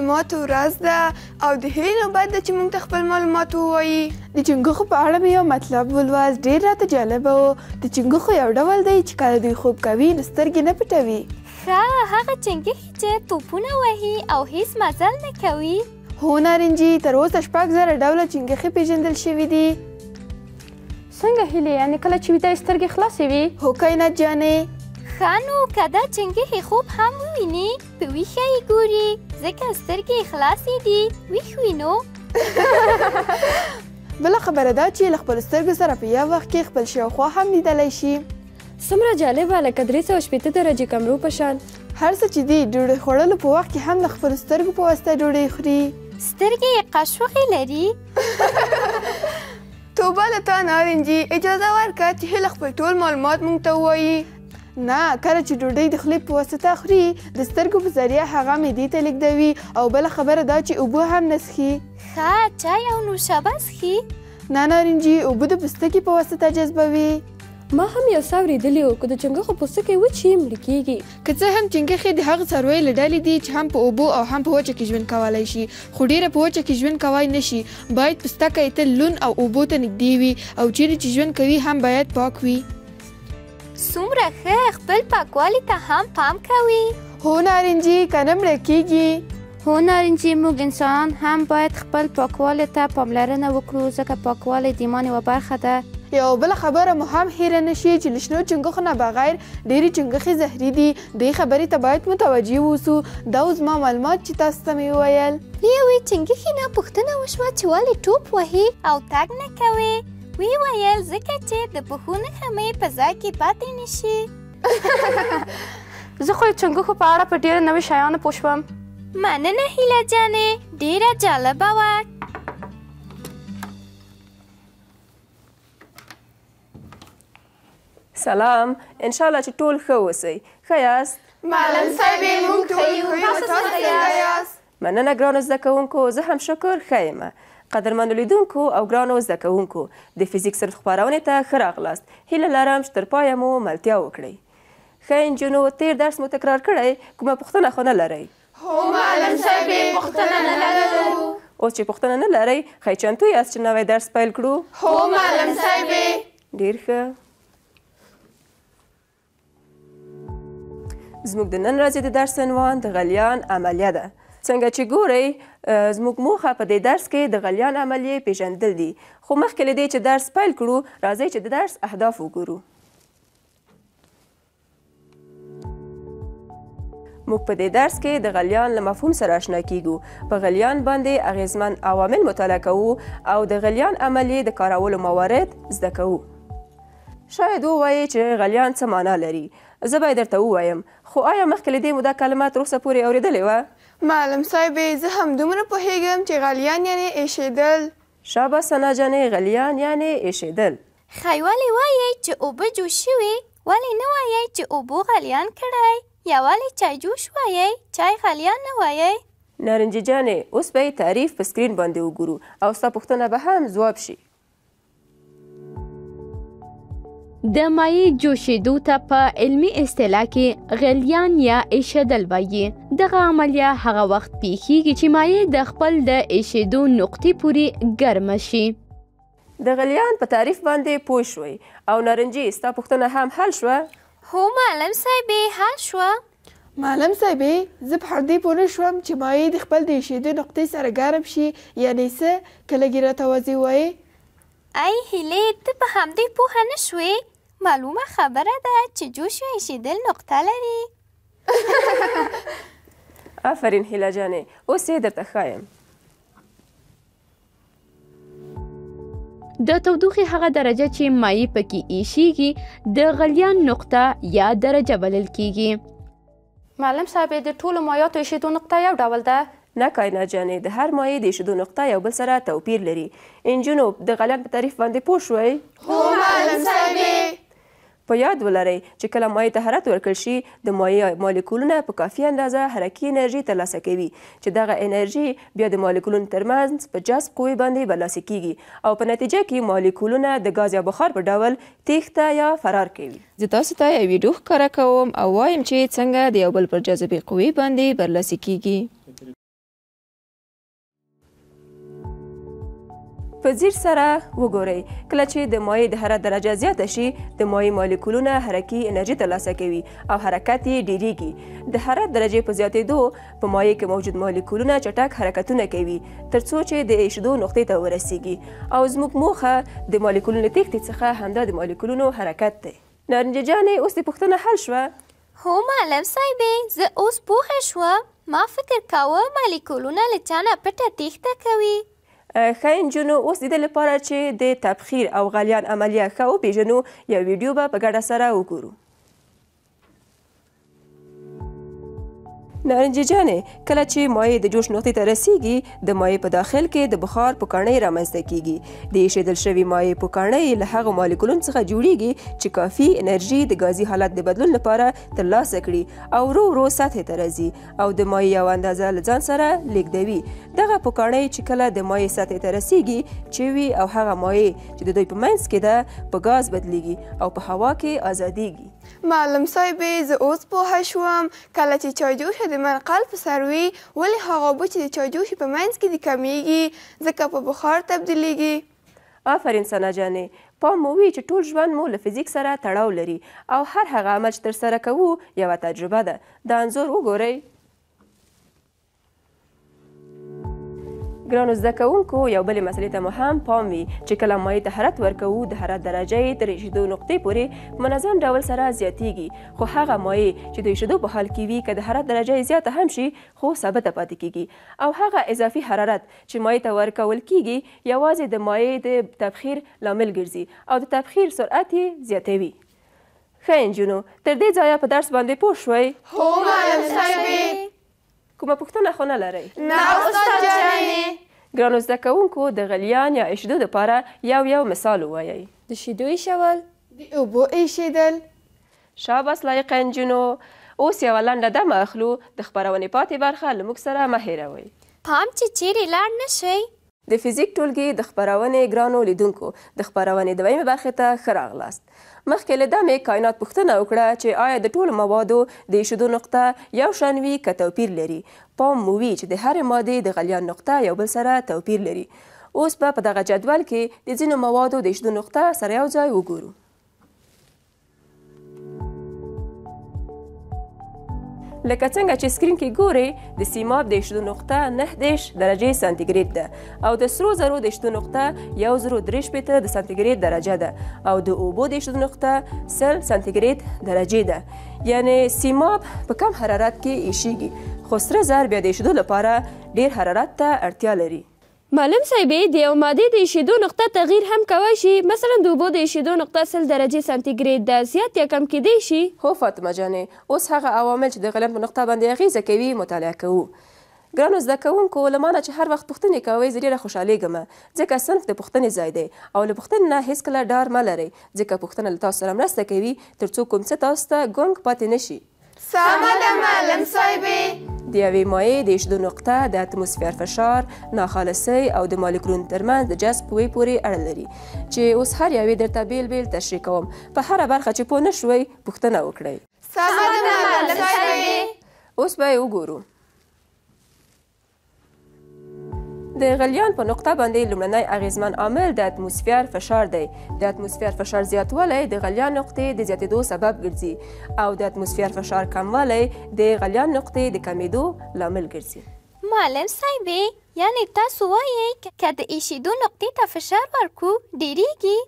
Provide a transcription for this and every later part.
معلوماتو ورځ ده او د هغې نوبت ده چې موږ ته خپل معلومات ووایي. د چنګښو په اړه مې یو مطلب ولوست، ډېر راته جالبه و. د چنګښو یو ډول دی چې کله دوی خوب کوي نو سترګې نه پټوي. ښه، هغه چنګښې چې توپونه وهي او هیڅ مزل نه کوي. هو نارنجي، تر اوسه 6,000 ډوله چنګښې پېژندل شوي دي. څنګه هیلې؟ یعنې کله چې ویده سترګې خلاصې وي؟ هو کائنات جانې. ښه نو که دا چنګښې خوب هم وویني په ویښه یې ګوري ځکه سترګې یې خلاصې دي، ویښ وي نو. بله خبره دا چې له خپلو سترګو سره په یو وخت کې خپل شاوخوا هم لیدلی شي. څومره جالبه، لکه 360 درجې کمرو په شان. هر څه چې دي ډوډۍ خوړلو په وخت کې هم د خپلو سترګو په واسطه ډوډۍ خوري. سترګې یې قشوخې لري. توبه له تا نارنجي، اجازه ورکړه چې هیله خپل ټول معلومات موږ ته ووایي. نه، کله چې ډوډۍ د خولې په واسطه خوري د سترګو په ذریعه هغه معدې ته لیږدوي او بله خبره دا چې اوبه هم نه څښي. ښه، چای او نوشابه څښي؟ نه نارنجي، اوبه د پوستکي په واسطه جذبوي. ما هم یو څه اورېدلي وو، که د چنګښو پوستکی وچ شي مړه کېږي. که څه هم چنګښې د هغه څارویو له ډلې دي چې هم په اوبو او هم په وچه کې ژوند کولی شي، خو ډېره په وچه کې ژوند کوی نه شي. باید پوستکی یې تل لون او اوبو ته نږدې وي او چیرې چې ژوند کوي هم باید پاک وي. څومره ښه، خپل پاکوالي ته هم پام کوي. هو نارنجي، که نه مړه کېږي. هو نارنجي، موږ انسانان هم باید خپل پاکوالي ته پاملرنه وکړو ځکه پاکوالی د ایمان یوه برخه ده. یو بله خبره مو هم هیره نه شي چې له شنو چنګښو نه بغیر ډېرې چنګښې زهري دي. دې خبرې ته باید متوجه واوسو. دا اوس زما معلومات چې تاسو ته مې وویل. د یوې چنګښې نه پوښتنه وشوه چې ولې ټوپ وهي او تګ نه کوي. ویې ویل ځکه چې د پښو نښه مې په ځای کې پاتې نه شي. زه خو د چنګښو په اړه په ډېرو نوي شیانو پوه شوم. مننه هیله جانې، ډېره جالبه وه. سلام، انشاءالله چې ټول ښه اوسئ. ښه یاست؟ معلم صاحبې موږ ټول ښه یو، تاسو څنګه یاست؟ مننه ګرانو زده کوونکو، زه هم شکر ښه یم. قدرمنو لیدونکو او ګرانو زده کوونکو، د فزیک صنف خپرونې ته ښه راغلاست. هیله لرم چې تر پایه مو ملتیا وکړئ. ښه نجونو، تېر درس مو تکرار کړی؟ کومه پوښتنه خو نه لرئ؟ هو معلم صاحبې، پوښتنه نه لرو. اوس چې پوښتنه نه لرئ، ښایي چمتو یاست چې نوی درس پیل کړو؟ هو معلم صاحبې. ډېر ښه. زموږ د نن ورځې د درس عنوان د غلیان عملیه ده. څنګه چې ګورئ، زموږ موخه په دې درس کې د غلیان عملیې پیژندل دي. خو مخکې له دې چې درس پیل کړو، راځئ چې د درس اهداف وګورو. موږ په دې درس کې د غلیان له مفهوم سره اشنا کیږو. په غلیان باندې اغیزمن عوامل مطالعه کوو او د غلیان عملیې د کارولو موارد زده کوو. شاید ووایئ چې غلیان څه معنا لري. زه باید درته ووایم، خو آیا مخکې له دې مو دا کلمه تر اوسه پورې اورېدلې وه؟ معلم صاحبې، زه هم دومره پوهېږم چې غلیان یعنې ایښېدل. شابه ثنا جانې، غلیان یعنې ایښېدل. ښایي ولې وایئ چې اوبه جوش شوي، ولې نه وایئ چې اوبو غلیان کړی، یا ولې چای جوش وایئ، چای غلیان نه وایئ؟ نارنجي جانې، اوس به یې تعریف په سکرین باندې وګورو او ستا پوښتنه به هم ځواب شي. د مایع جوشیدو ته په علمي اصطلاح کې غلیان یا ایښودل وایي. دغه عملیه هغه وخت پیښیږي چې مایع د خپل د ایښودو نقطې پورې ګرمه شي. د غلیان په تعریف باندې پوه شوئ او نارنجي، ستا پوښتنه هم حل شوه؟ هو معلم صاحبې، حل شوه. معلم صاحبې، زه په همدې پوه نه شوم چې مایع د خپل د ایښېدو نقطې سره ګرم شي، یعنې څه؟ که لږې راته واضح وایې. ای هیلې، ته په همدې پوهه نه شوې؟ معلومه خبره ده چې جوش یا ایښېدل نقطه لري. آفرین هیله جانې، اوس یې درته ښایم. د تودوخې هغه درجه چې مایع پکې ایښیږي د غلیان نقطه یا درجه بلل کیږي. معلم صاحب، د ټولو مایعاتو ایښېدو نقطه یو ډول ده؟ نه کائنات جانې، د هر مایع د ایښېدو نقطه یو بل سره توپیر لري. انجونو، د غلیان په تعریف باندې پوه شوئ؟ هو معلم صاحبې. په یاد ولرئ چې کله مایع ته حرارت ورکړل شي، د مایع مالیکولونه په کافي اندازه حرکي انرژي ترلاسه کوي چې دغه انرژي بیا د مالیکولونو ترمنځ په جذب قوې باندې برلاسي کیږي او په نتیجه کې مالیکولونه د ګاز یا بخار په ډول تیښته یا فرار کوي. زه تاسو ته یو ویډیو ښکاره کوم او وایم چې څنګه د یو بل پر جاذبې قوې باندې برلاسي کیږي. په ځیر سره وګورئ کله چې د مایع د حرارت درجه زیاته شي د مایع مالیکولونه حرکي انرژي ترلاسه کوي او حرکت یې ډیریږي د حرارت درجې په زیاتېدو په مایع کې موجود مالیکولونه چټک حرکتونه کوي تر څو چې د ایشېدو نقطې ته ورسیږي او زموږ موخه د مالیکولونو تیښتې څخه همدا د مالیکولونو حرکت دی. نارنجي جانې اوس دې پوښتنه حل شوه؟ هو معلم صاحبې زه اوس پوهه شوم. ما فکر کاوه مالیکولونه له چا نه پټه تیښته کوي. ښه نجونو اوس د دې لپاره چې د تبخیر او غلیان عملیه ښه وپېژنو یو ویډیو به په ګډه سره وګورو. نارنجي جانې کله چې مایع د جوش نقطې ته رسیږي د مایع په داخل کې د بخار پوکاڼۍ رامنځته کیږي. د ایشېدل شوي مایع پوکاڼۍ له هغو مالیکولونو څخه جوړیږي چې کافي انرژي د ګازي حالت د بدلون لپاره ترلاسه کړي او ورو ورو سطحې ته راځي او د مایع یو اندازه له ځان سره لیږدوي. دغه پوکاڼۍ چې کله د مایع سطحې ته رسیږي چوي او هغه مایع چې د دوی په منځ کې ده په ګاز بدلیږي او په هوا کې ازادیږي. معلم صاحبې زه اوس پوهه شوم کله چې چایجوشه د منقل په سر وي ولې هغه اوبه چې د چایجوشې په منځ کې دي کمیږي ځکه په بخار تبدیلیږي. آفرین ثنا جانې پام مو وي چې ټول ژوند مو له فزیک سره تړاو لري او هر هغه عمل چې ترسره کوو یوه تجربه ده. دا انځور وګورئ. ګرانو زده کوونکو یو بلې مسلې ته مو هم پام وي چې کله مایع ته حرارت ورکوو د حرارت درجه یې تر ایشېدو نقطې پورې منظم ډول سره زیاتیږي خو هغه مایع چې د ایشېدو په حال کې وي که د حرارت درجه یې زیاته هم شي خو ثابته پاتې کیږي او هغه اضافي حرارت چې مایع ته ورکول کیږي یوازې د مایع د تبخیر لامل ګرځي او د تبخیر سرعت یې زیاتوي. ښه نجونو تر دې ځایه په درس باندې پوه شوئ؟ هو معلم صاحبې. کومه پوښتنه خو نه لرئ؟ نه استاد جانې. ګرانو زده کوونکو د غلیان یا ایشېدو دپاره یو مثال ووایئ. د شیدو ایشول، د اوبو ایشېدل. شاباس لایقه نجونو. اوس یوه لنډه دمه اخلو د خپرونې پاتې برخه له موږ سره مه هېروئ. پام چې چیرې لاړ نه شئ. د فزیک ټولګي د خپرونې ګرانو لیدونکو د خپرونې دویمې برخې ته ښه راغلاست. مخکې له دمې کائنات پوښتنه وکړه چې آیا د ټولو موادو د ایشېدو نقطه یو شان وي که توپیر لري. پام مو وي چې د هرې مادې د غلیان نقطه یو بل سره توپیر لري. اوس به په دغه جدول کې د ځینو موادو د ایشېدو نقطه سره یو ځای وګورو. لکه څنګه چې سکرین کې ګورئ د سیماب د ایشېدو نقطه 9 درجې سانتیګریډ ده او د سرو زرو د ایشېدو نقطه 1.3 د سانتیګریډ درجه ده او د اوبو د ایشېدو نقطه 100 سانتیګریډ درجې ده. یعنې سیماب په کم حرارت کې ایشېږي خو سره زر بیا د ایشېدو لپاره ډیر حرارت ته اړتیا لري. معلم صاحبې د یو مادې د ایشېدو نقطه تغییر هم کولی شي. مثلا د اوبو د ایشېدو نقطه 100 درجې سانتیګریډ ده، زیات یا کم کیدی شي. هو فاطمه جانې اوس هغه عوامل چې د غلیان په نقطه باندې اغیزه کوي مطالعه کوو. ګرانو زده کوونکو له ما نه چې هر وخت پوښتنې کوئ زه ډېره خوشحالېږم ځکه صنف د پوښتنې ځای دی او له پوښتنې نه هېڅکله ډار مه لرئ ځکه پوښتنه له تاسو سره مرسته کوي تر څو کوم څه تاسو ته ګونګ پاتې نه شي. سمه ده معلم صاحبې. د یوې مایع د ایشېدو نقطه د اتموسفیر فشار، ناخالصۍ او د مالیکولونو ترمنځ د جذب قوې پورې اړه لري چې اوس هر یوې درته بیل بیل تشریح کوم. په هره برخه چې پوه نه شوئ پوښتنه وکړئ. سمه ده معلم صاحبې. اوس به یې وګورو. د غلیان په نقطه باندې لومړنی اغیزمن عامل د اتموسفیر فشار دی. د اتموسفیر فشار زیاتوالی د غلیان نقطې د زیاتېدو سبب ګرځي او د اتموسفیر فشار کموالی د غلیان نقطې د کمیدو لامل ګرځي. معلم صاحبې یعنې تاسو وایئ که د ایشېدو نقطې ته فشار ورکړو ډیریږي؟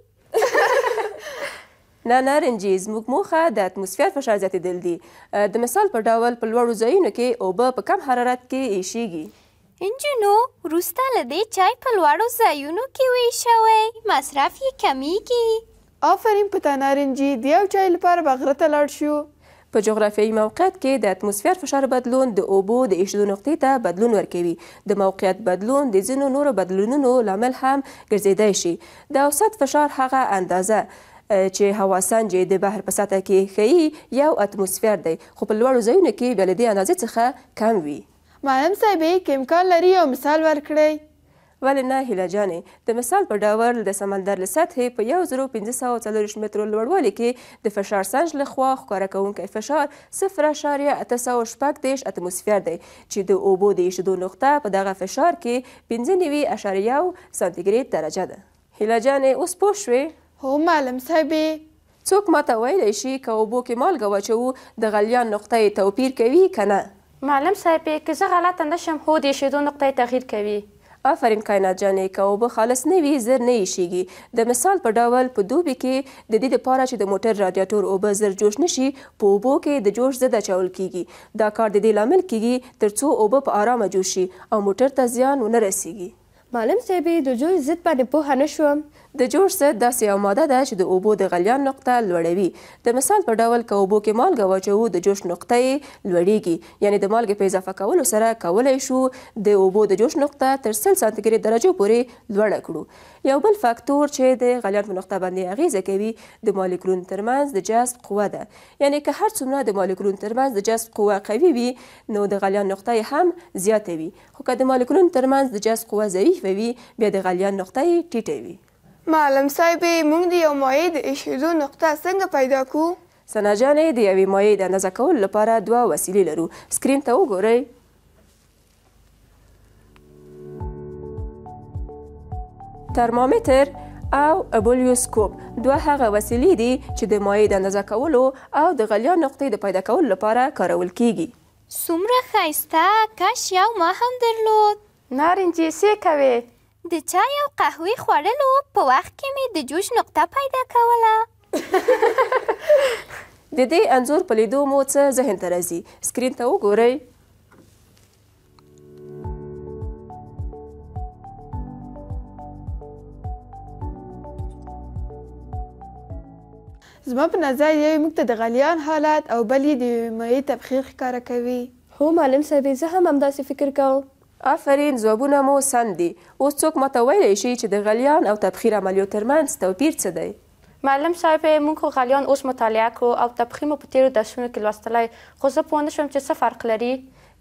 نه نارنجي زموږ موخه د اتموسفیر فشار زیاتېدل دي. د مثال په ډول په لوړو ځایونو کې اوبه په کم حرارت کې ایشېږي. انجونو وروسته له دې چای په لوړو ځایونو کې ویشوئ مصرف یې کمیږي. آفرین په تا نارنجي د یو چای لپاره به غره ته لاړ شو. په جغرافیایي موقعیت کې د اتموسفیر فشار بدلون د اوبو د ایشېدو نقطې ته بدلون ورکوي. د موقعیت بدلون د ځینو نورو بدلونونو لامل هم ګرځېدی شي. د اوسط فشار هغه اندازه چې هوا سنجې د بحر په سطحه کې ښیي یو اتموسفیر دی خو په لوړو ځایونو کې بیا له دې اندازې څخه کم وي. معلم صاحبې که امکان لري یو مثال ورکړئ. ولې نه هیله جانې؟ د مثال په ډول د سمندر له سطحې په 1540 مترو لوړوالي کې د فشار سنج لخوا ښکاره کوونکی فشار 0.806 اتموسفیر دی چې د اوبو د ایشېدو نقطه په دغه فشار کې 15.1 سانتیګریډ درجه ده. هیله جانې اوس پوه شوې؟ هو معلم صاحبې. څوک ماته ویلی شي که اوبو کې مالګه واچوو د غلیان نقطه یې توپیر کوي که نه؟ معلم صاحبې که زه غلطه نشم هو د ایشېدو نقطه یې تغییر کوي. آفرین کائنات جانې، که اوبه خالص نه وي زر نه ایشېږي. د مثال په ډول په دوبي کې د دې دپاره چې د موټر رادیاټور اوبه زر جوش نشي په اوبو کې د جوش ضد اچول کیږي. دا کار د دې لامل کیږي تر څو اوبه په آرامه جوش شي او موټر ته زیان ونه رسیږي. معلم صاحبې د جوش ضد باندې پوهه نه شوم. د جوش ضد داسې یو ماده ده چې د اوبو د غلیان نقطه لوړوي. د مثال په ډول که اوبو کې مالګه واچوو د جوش نقطه یې لوړیږي، یعنې د مالګې په اضافه کولو سره کولی شو د اوبو د جوش نقطه تر 100 سانتیګریډ درجو پورې لوړه کړو. یو بل فاکتور چې د غلیان په نقطه باندې اغیزه کوي د مالیکولونو ترمنځ د جذب قوه ده. یعنې که هر څومره د مالیکولونو ترمنځ د جذب قوه قوي وي نو د غلیان نقطه یې هم زیاته وي، خو که د مالیکولونو ترمنځ د جذب قوه ضعیفه وي بیا د غلیان نقطه یې ټیټه وي. معلم صاحبې موږ د یو مایع د ایشېدو نقطه څنګه پیدا کړو؟ ثنا جانې د یوې مایع د اندازه کولو لپاره دوه وسیلې لرو. سکرین ته وګورئ. ترمامیتر او ابولیوسکوپ دوه هغه وسیلې دي چې د مایع د اندازه کولو او د غلیان نقطې د پیدا کولو لپاره کارول کیږي. څومره ښایسته، کاش یو ما هم درلود. نارنجي څه کوې؟ د چای او قهوې خوړلو په وخت کې مې د جوش نقطه پیدا کوله. د دې انځور په لیدو مو څه ذهن ته راځي؟ سکرین ته وګورئ. زما په نظر یو موږ ته د غلیان حالت او بل یې د مایع تبخیر ښکاره کوي. هو معلم صاحبې زه هم همداسې فکر کوم. آفرین، ځوابونه مو سم دي. اوس څوک ماته ویلی شي چې د غلیان او تبخیر عملیو ترمنځ توپیر څه دی؟ معلم صاحبې موږ خو غلیان اوس مطالعه کړو او تبخیر مو په تیرو درسونو کې لوستلی، خو زه پوه نه شوم چې څه فرق لري.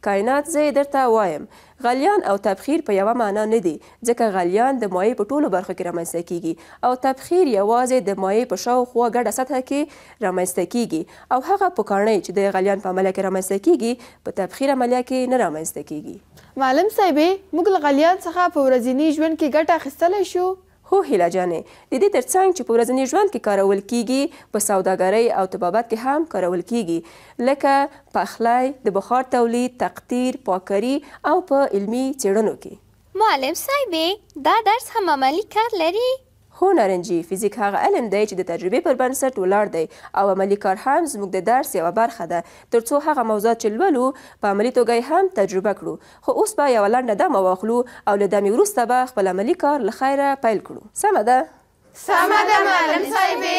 کائنات زه یې درته وایم، غلیان او تبخیر په یوه معنا نه دي، ځکه غلیان د مایع په ټولو برخو کې رامنځته کیږي او تبخیر یوازې د مایع په شاوخوا ګډه سطحه کې رامنځته کیږي او هغه پوکاڼۍ چې د غلیان په عملیه کې رامنځته کیږي په تبخیر عملیه کې نه رامنځته کیږي. معلم صاحبې موږ له غلیان څخه په ورځني ژوند کې ګټه اخیستلی شو؟ هو هیله جانې، د دې ترڅنګ چې په ورځني ژوند کې کارول کیږي په سوداګرۍ او طبابت کې هم کارول کیږي، لکه پخلی، د بخار تولید، تقطیر، پاکري او په علمي څیړنو کې. معلم صاحبې دا درس هم عملي کار لري؟ هو نارنجي، فزیک هغه علم دی چې د تجربې پر بنسټ ولاړ دی او عملي کار هم زموږ د درس یوه برخه ده تر څو هغه موضوعات چې لولو په عملي توګه یې هم تجربه کړو. خو اوس به یوه لنډه دمه واخلو او له دمې وروسته به خپل عملي کار له خیره پیل کړو. سمه ده؟ سمه ده معلم صاحبې.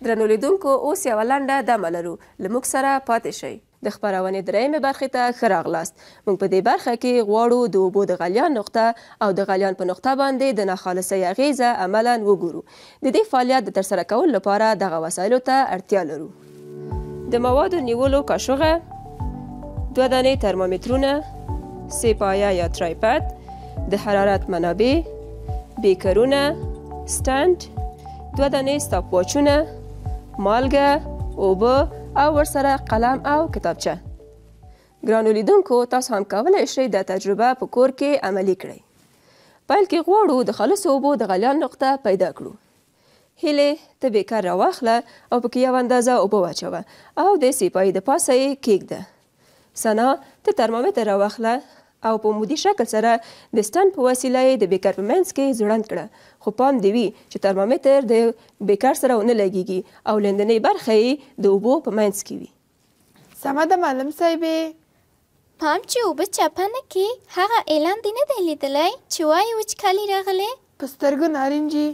درنو لیدونکو اوس یوه لنډه دمه لرو، له موږ سره پاتې شئ. د خپرونې درېیمې برخې ته ښه راغلاست. موږ په دې برخه کې غواړو د اوبو د غلیان نقطه او د غلیان په نقطه باندې د ناخالصۍ اغیزه عملا وګورو. د دې فعالیت د ترسره کولو لپاره دغه وسایلو ته اړتیا لرو: د موادو نیولو کاشوغه، 2 دانې ترمامیترونه، 3 پایه یا ترایپد، د حرارت منابع، بیکرونه، سټنډ، 2 دانې سټاپ واچونه، مالګه، اوبه او ورسره قلم او کتابچه. ګرانو لیدونکو تاسو هم کولی شئ دا تجربه په کور کې عملي کړئ. پیل کې غواړو د خالصو اوبو د غلیان نقطه پیدا کړو. هیلې ته بیکر راواخله او پکې یو اندازه اوبه واچوه او د سیپایي د پاسه یې کیږده. ثنا ته ترمامیتر راواخله او په عمودي شکل سره د سټنډ په وسیله یې د بیکر په منځ کې ځوړند کړه، خو پام دې وي چې ترمامیتر د بیکر سره ونه لګیږي او لاندنۍ برخه یې د اوبو په منځ کې وي. سمه ده معلم صاحبې. پام چې اوبه چپه نه کړي، هغه اعلان دې نه دی لیدلی چې وایي وچکالي راغلی؟ په سترګو نارنجي.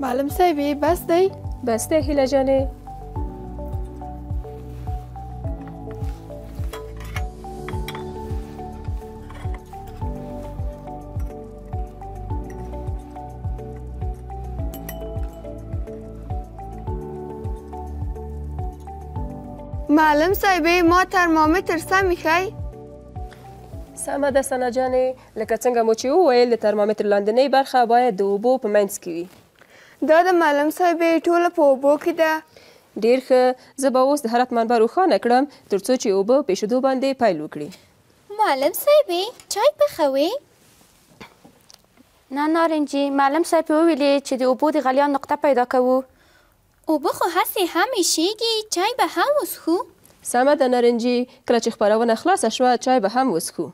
معلم صاحبې بس دی؟ بس دی هیله جانې. معلم صاحبې ما ترمامتر سم ایښی. سمه ده ثنا جانې، لکه څنګه مو چې وویل د ترمامتر لاندنۍ برخه باید د اوبو په منځ کې وي. دا د معلم صاحبې ټوله په اوبو کې ده. ډېر ښه، زه به اوس د حرارت منبع روښانه کړم تر څو چې اوبه په ایښېدو باندې پیل وکړي. معلم صاحبې چای پخوئ؟ نه نارنجي، معلم صاحب وویلې چې د اوبو د غلیان نقطه پیدا کوو. اوبه خو هسې هم ایښېږي، چای به هم وڅښو. سمه ده نارنجي، کله چې خپرونه خلاصه شوه چای به هم وڅښو.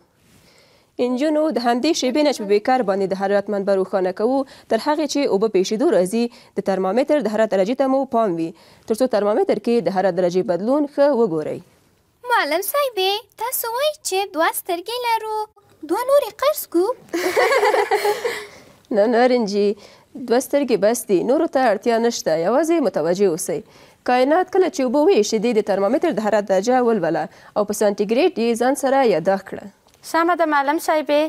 انجونو د همدې شیبې نه چې په بیکر باندې د حرارت منبع روښانه کوو تر هغې چې اوبه په ایښېدو راځي د ترمامتر د حرارت درجې ته مو پام وي تر څو ترمامتر کې د حرارت درجې بدلون ښه وګورئ. معلم صاحبې تاسو وایئ چې 2 سترګې لرو، 2 نورې قرض کړو؟ نه نارنجي، 2 سترګې بس دي، نورو ته اړتیا نشته، یوازې متوجه اوسئ. کائنات کله چې اوبه وایشېدې د ترمامتر د حرارت درجه ولوله او په سانتیګریډ یې ځان سره یاداښت کړه. سمه ده معلم صاحبې.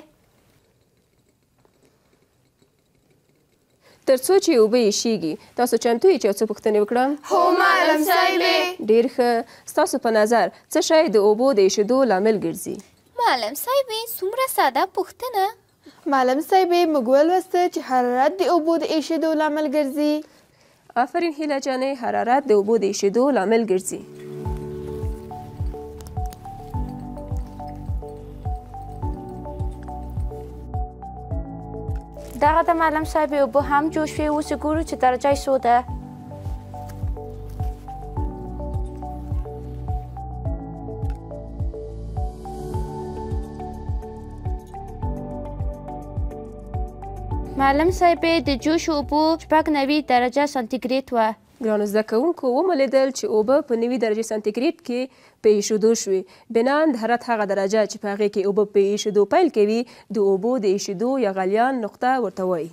تر څو چې اوبه ایښېږي تاسو چمتو یې چې یو څه پوښتنې وکړم؟ هو معلم صاحبې. ډېر ښه، ستاسو په نظر څه شی د اوبو د ایښېدو لامل ګرځي؟ معلم صاحبې څومره ساده پوښتنه. معلم صاحبې موږ ولوسته چې حرارت د اوبو د ایښېدو لامل ګرځي. آفرین هیله جانې، حرارت د اوبو د ایښېدو لامل ګرځي. دغه د معلم صاحب اوبه هم جوش شوې، اوس یې ګورو چې درجه یې څو ده. معلم صاحب د جوش اوبو 90 درجه سانتیګریډ وه. ګرانو زده کوونکو ومولیدل چې اوبه په 90 درجې سانتیګریډ کې په ایښېدو شوې. بناً د حرارت هغه درجه چې په هغې کې اوبه په ایښېدو پیل کوي د اوبو د ایښېدو یا غلیان نقطه ورته وایي.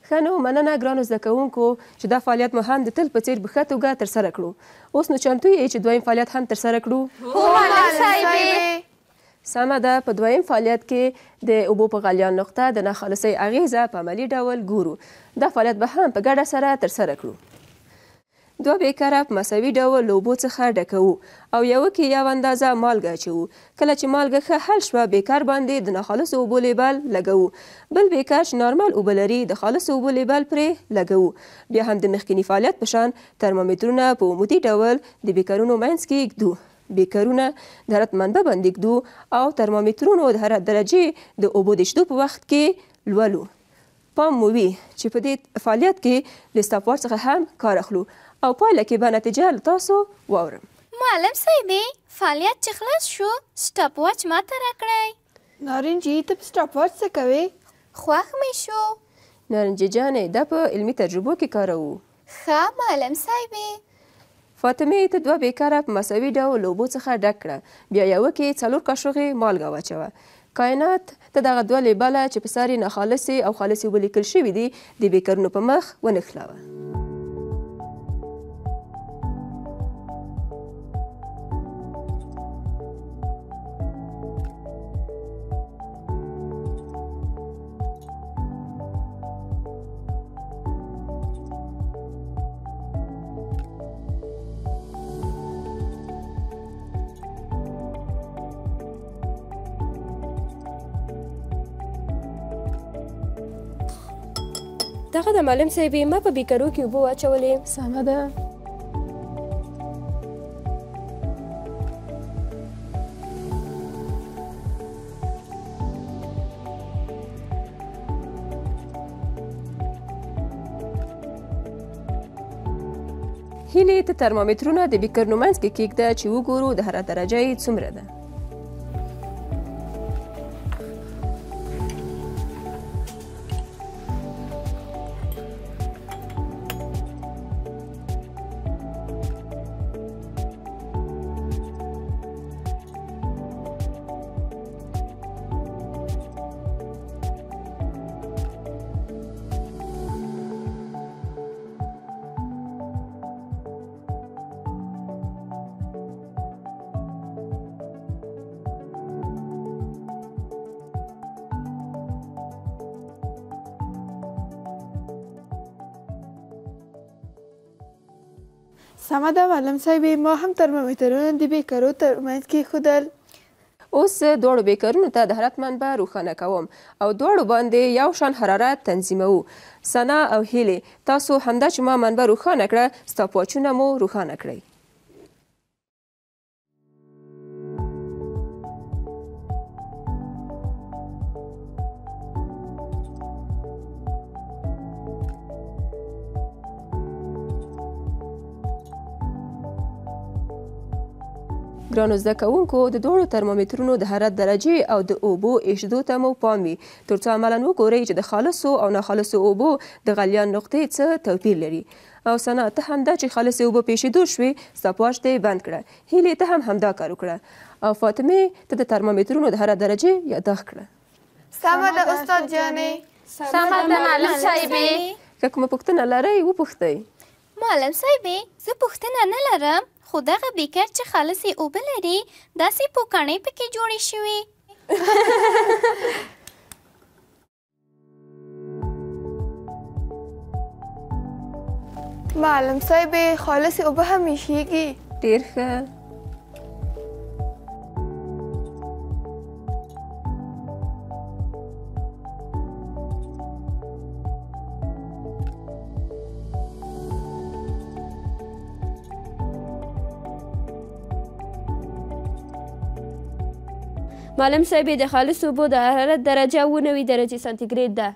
ښه نو مننه ګرانو زده کوونکو چې دا فعالیت مو هم د تل په څېر په ښه توګه ترسره کړو. اوس نو چمتو یې چې دویم فعالیت هم ترسره کړو؟ هو معلم صاحبې. سمه ده، په دویم فعالیت کې د اوبو په غلیان نقطه د ناخالصۍ اغیزه په عملي ډول ګورو. دا فعالیت به هم په ګډه سره ترسره کړو. 2 بیکره په مساوي ډول له اوبو څخه ډکوو او یوه کې یو اندازه مالګه اچوو. کله چې مالګه ښه حل شوه بیکر باندې د ناخالصو اوبو لیبل لګوو. بل بیکر چې نارمل اوبه لري د خالصو اوبو لیبل پرې لګوو. بیا هم د مخکیني فعالیت په شان ترمامیترونه په عمودي ډول د بیکرونو منځ کې ږدو. بیکرونه د حرارت منبع باندې ږدو او ترمامیترونو د حرارت درجې د اوبو د ایښېدو په وخت کې لولو. پام مو وي چې په دې فعالیت کې له سټاپ واچ څخه هم کار اخلو او پایله کې به نتیجه له تاسو واورم. معلم صاحبې فعالیت چې خلاص شو سټاپ واچ ماته راکړئ. نارنجي ته په سټاپ واچ څه کوې؟ خوښ مې شو. نارنجي جانې دا په علمي تجربو کې کاروو. ښه معلم صاحبې. فاطمې ته 2 بیکره په مساوي ډول له اوبو څخه ډک کړه. بیا یوه کې 4 کاشوغې مالګه واچوه. کائنات ته دغه 2 لیبله چې په سر یې ناخالصې او خالصې اوبه لیکل شوي دي د بیکرونو په مخ ونښلوه. دغه د معلم صاحبې ما په بیکرو کې اوبه واچولې. سمه ده. هیلې ته ترمامیترونه د بیکرونو منځ کې کېږده چې وګورو د حرارت درجه یې څومره ده. سمه ده معلم صاحبې، ما هم ترمامیترونه د بیکرو ترمنځ کېښودل. اوس زه دواړو بیکرونو ته د حرارت منبع روښانه کوم او دواړو باندې یو شان حرارت تنظیموو. سنا او هیلې، تاسو همدا چې ما منبع روښانه کړه، ستا پاچونه مو روښانه کړئ. ګرانو زده کوونکو، د دواړو ترمامیترونو د حرارت درجې او د اوبو ایشېدو ته مو پام وي، تر څو عملاً وګورئ چې د خالصو او ناخالصو اوبو د غلیان نقطې څه توپیر لري. او سنا، ته همدا چې خالصې اوبه په ایشېدو شوې، ستا پاش دې بند کړه. هیلې، ته هم همدا کار وکړه. او فاطمې، ته د ترمامیترونو د حرارت درجې یاداښت کړه. سمه ده استاد جانې. سمه ده معلم صاحبې. که کومه پوښتنه لرئ وپوښتئ. معلم صاحبې، زه پوښتنه نه لرم، خو دغه بیکر چې خالصې اوبه لري داسې پوکڼۍ پکې جوړې شوې. معلم صاحبې، خالصې اوبه هم ایشېږي. ډېر ښه. معلم صاحبې، د خالص اوبو د حرارت درجه 9 درجې سانتیګریډ ده.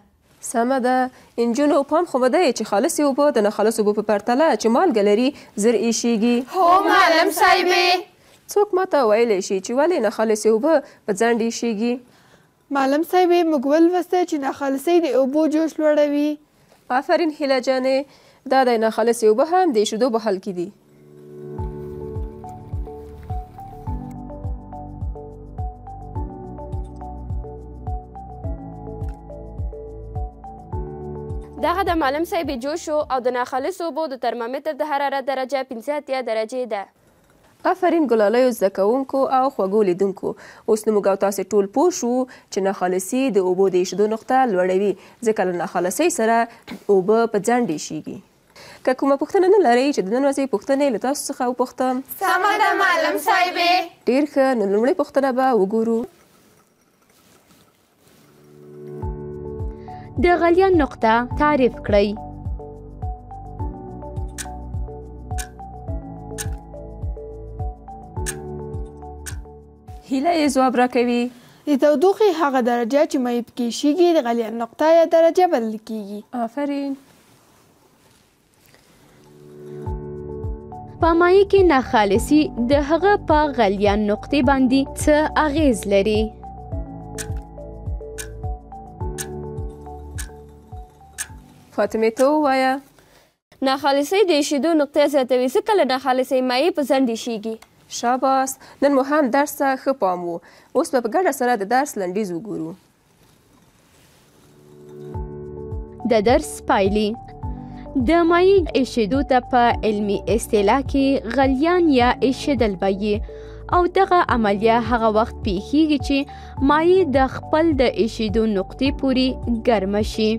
سمه ده. انجونو، پام خو به دی چې خالصې اوبه د ناخالصو اوبو په پرتله چې مالګه لري زر ایشېږي. هو معلم صاحبې. څوک ماته ویلی شي چې ولې ناخالصې اوبه په ځنډ ایشېږي؟ معلم صاحبې، موږ ولوسته چې ناخالصۍ د اوبو جوش لوړوي. آفرین هیله جانې، دا د ناخالصې اوبه هم د ایشېدو په حال کې دي. دغه د معلم صاحبې جوشو او د ناخالصو اوبو د ترمامیتر د حرارت درجه 85 درجې ده. آفرین ګلالیو زده کوونکو او خوږو لیدونکو، اوس نو موږ او تاسې ټول پوه شو چې ناخالصي د اوبو د ایشېدو نقطه لوړوي، ځکه له ناخالصۍ سره اوبه په ځنډ ایشېږي. که کومه پوښتنه نه لرئ چې د نن ورځې پوښتنې له تاسو څخه وپوښتم. سمه ده معلم صاحبې. ډېر ښه. نو لومړۍ پوښتنه به وګورو. د غلیان نقطه تعریف کړئ. هیله یې ځواب راکوي. د تودوخې هغه درجه چې مایع پکې ایشېږي د غلیان نقطه یا درجه بلل کېږي. آفرین. په مایع کې ناخالصي د هغه په غلیان نقطې باندې څه اغیز لري؟ فاطمې، ته ووایه. ناخالصۍ د ایشېدو نقطه زیاتوي، ځکه له ناخالصۍ مایع په ځنډ ایشېږي. شاباس. نن مو هم درس ته ښه پام و. اوس به په ګډه سره د درس لنډیز وګورو. د درس پایلې. د مایع ایشېدو ته په علمي اصطلاح کې غلیان یا ایشېدل وایي، او دغه عملیه هغه وخت پیښیږي چې مایع د خپل د ایشېدو نقطې پورې ګرمه شي.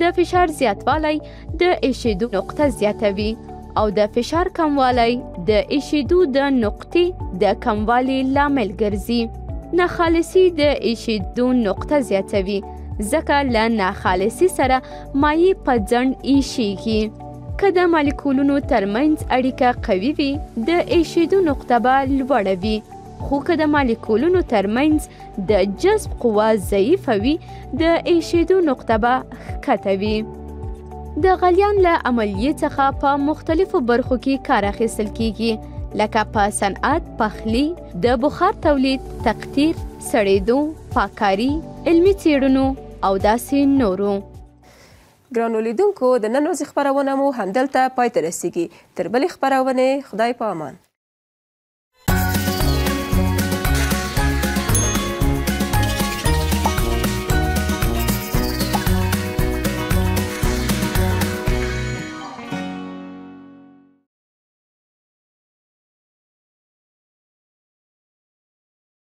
د فشار زیاتوالی د ایشېدو نقطه زیاتوي او د فشار کموالی د ایشېدو د نقطې د کموالي لامل ګرځي. ناخالصي د ایشېدو نقطه زیاتوي، ځکه له ناخالصي سره مایع په ځنډ ایشېږي. که د مالیکولونو ترمنځ اړیکه قوي وي، د ایشېدو نقطه به لوړه وي، خو که د مالیکولونو ترمنځ د جذب قوه ضعیفه وي، د ایشېدو نقطه به ښکته وي. د غلیان له عملیې څخه په مختلفو برخو کې کار اخیستل کیږي، لکه په صنعت، پخلي، د بخار تولید، تقطیر، سړېدو، پاککاري، علمي څېړنو او داسې نورو. ګرانو لیدونکو، د نن ورځې خپرونه مو همدلته پای ته رسیږي. تر بلې خپرونې، خدای په امان.